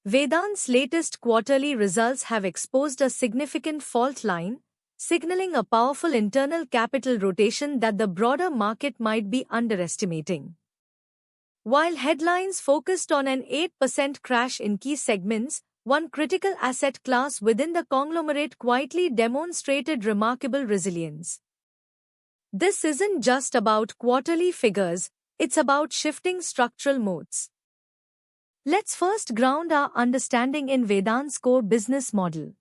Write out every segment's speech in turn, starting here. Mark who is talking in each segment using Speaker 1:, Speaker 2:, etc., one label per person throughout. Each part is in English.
Speaker 1: Vedant's latest quarterly results have exposed a significant fault line, signaling a powerful internal capital rotation that the broader market might be underestimating. While headlines focused on an 8% crash in key segments, one critical asset class within the conglomerate quietly demonstrated remarkable resilience. This isn't just about quarterly figures, it's about shifting structural modes. Let's first ground our understanding in Vedant's core business model.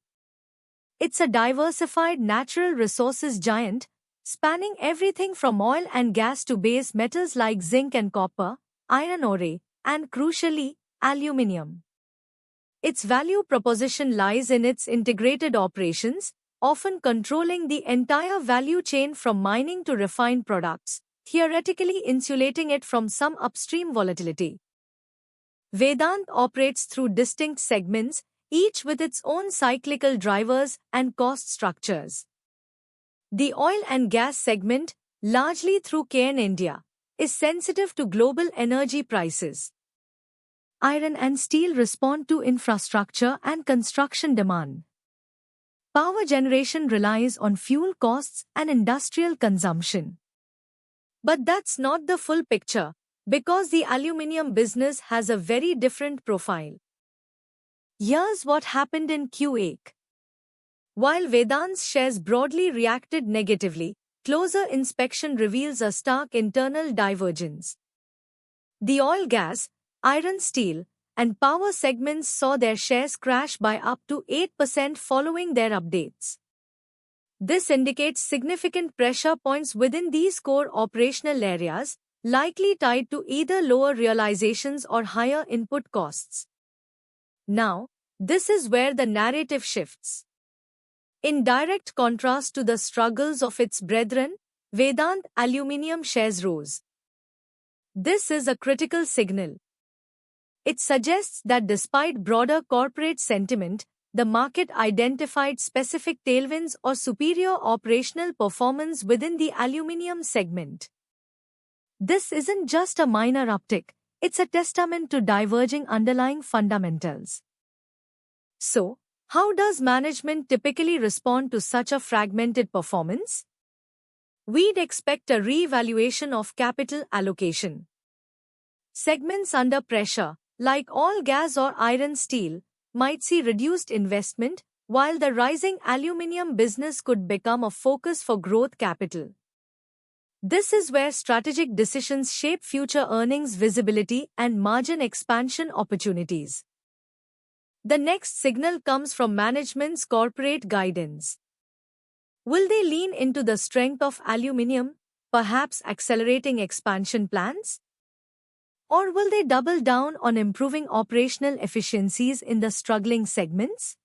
Speaker 1: It's a diversified natural resources giant, spanning everything from oil and gas to base metals like zinc and copper, iron ore, and crucially, aluminium. Its value proposition lies in its integrated operations, often controlling the entire value chain from mining to refined products, theoretically insulating it from some upstream volatility. Vedant operates through distinct segments, each with its own cyclical drivers and cost structures. The oil and gas segment, largely through KN India, is sensitive to global energy prices. Iron and steel respond to infrastructure and construction demand. Power generation relies on fuel costs and industrial consumption. But that's not the full picture, because the aluminium business has a very different profile. Here's what happened in Q8. While Vedant's shares broadly reacted negatively, closer inspection reveals a stark internal divergence. The oil, gas, iron, steel, and power segments saw their shares crash by up to 8% following their updates. This indicates significant pressure points within these core operational areas, likely tied to either lower realizations or higher input costs. Now, this is where the narrative shifts. In direct contrast to the struggles of its brethren, Vedant aluminium shares rose. This is a critical signal. It suggests that despite broader corporate sentiment, the market identified specific tailwinds or superior operational performance within the aluminium segment. This isn't just a minor uptick, it's a testament to diverging underlying fundamentals. So, how does management typically respond to such a fragmented performance? We'd expect a re-evaluation of capital allocation. Segments under pressure, like oil, gas or iron, steel, might see reduced investment, while the rising aluminium business could become a focus for growth capital. This is where strategic decisions shape future earnings visibility and margin expansion opportunities. The next signal comes from management's corporate guidance. Will they lean into the strength of aluminium, perhaps accelerating expansion plans? Or will they double down on improving operational efficiencies in the struggling segments?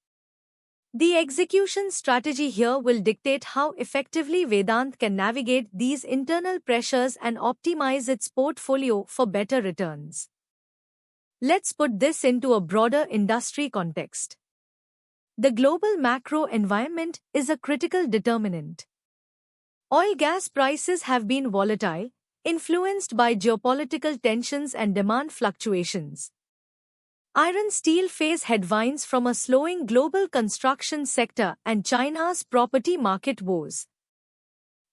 Speaker 1: The execution strategy here will dictate how effectively Vedant can navigate these internal pressures and optimize its portfolio for better returns. Let's put this into a broader industry context. The global macro environment is a critical determinant. Oil gas prices have been volatile, influenced by geopolitical tensions and demand fluctuations. Iron steel face headwinds from a slowing global construction sector and China's property market woes.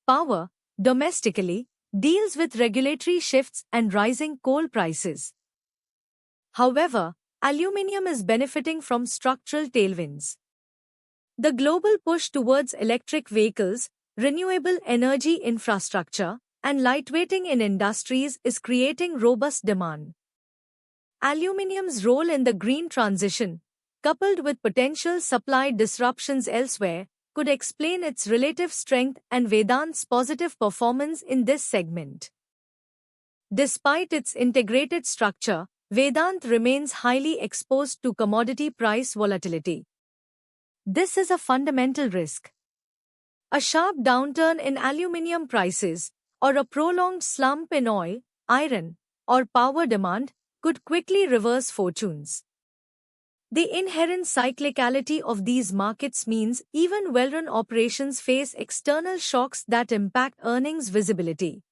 Speaker 1: Power, domestically, deals with regulatory shifts and rising coal prices. However, aluminium is benefiting from structural tailwinds. The global push towards electric vehicles, renewable energy infrastructure, and lightweighting in industries is creating robust demand. Aluminium's role in the green transition, coupled with potential supply disruptions elsewhere, could explain its relative strength and Vedant's positive performance in this segment. Despite its integrated structure, Vedant remains highly exposed to commodity price volatility. This is a fundamental risk. A sharp downturn in aluminium prices, or a prolonged slump in oil, iron, or power demand, could quickly reverse fortunes. The inherent cyclicality of these markets means even well-run operations face external shocks that impact earnings visibility.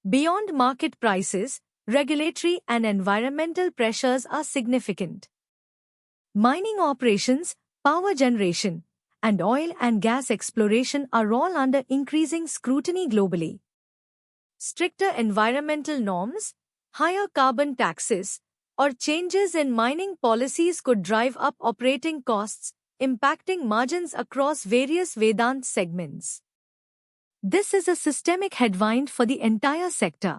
Speaker 1: Beyond market prices, regulatory and environmental pressures are significant. Mining operations, power generation, and oil and gas exploration are all under increasing scrutiny globally. Stricter environmental norms, higher carbon taxes, or changes in mining policies could drive up operating costs, impacting margins across various Vedant segments. This is a systemic headwind for the entire sector.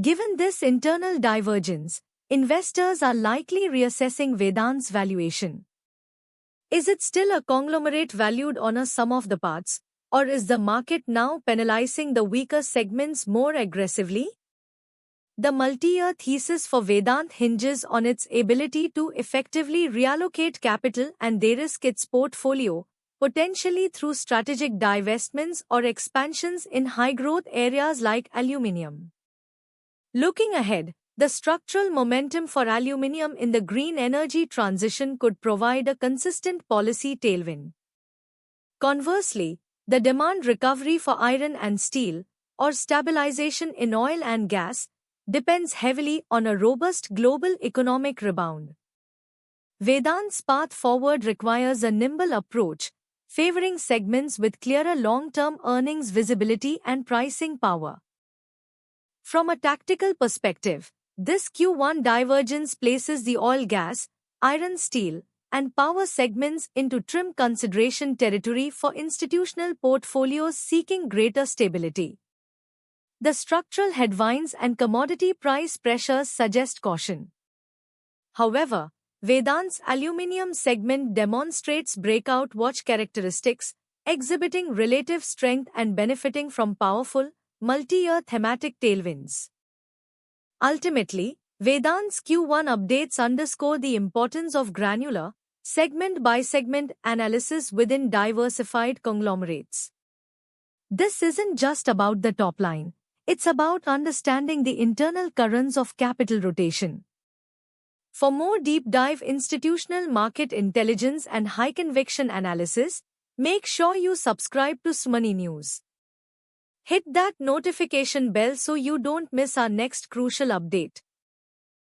Speaker 1: Given this internal divergence, investors are likely reassessing Vedant's valuation. Is it still a conglomerate valued on a sum of the parts, or is the market now penalizing the weaker segments more aggressively? The multi-year thesis for Vedant hinges on its ability to effectively reallocate capital and de-risk its portfolio, potentially through strategic divestments or expansions in high-growth areas like aluminium. Looking ahead, the structural momentum for aluminium in the green energy transition could provide a consistent policy tailwind. Conversely, the demand recovery for iron and steel, or stabilization in oil and gas, depends heavily on a robust global economic rebound. Vedant's path forward requires a nimble approach, favoring segments with clearer long-term earnings visibility and pricing power. From a tactical perspective, this Q1 divergence places the oil gas, iron steel, and power segments into trim consideration territory for institutional portfolios seeking greater stability. The structural headwinds and commodity price pressures suggest caution. However, Vedant's aluminium segment demonstrates breakout watch characteristics, exhibiting relative strength and benefiting from powerful, multi-year thematic tailwinds. Ultimately, Vedant's Q1 updates underscore the importance of granular, segment-by-segment analysis within diversified conglomerates. This isn't just about the top line, it's about understanding the internal currents of capital rotation. For more deep-dive institutional market intelligence and high-conviction analysis, make sure you subscribe to Sumanee News. Hit that notification bell so you don't miss our next crucial update.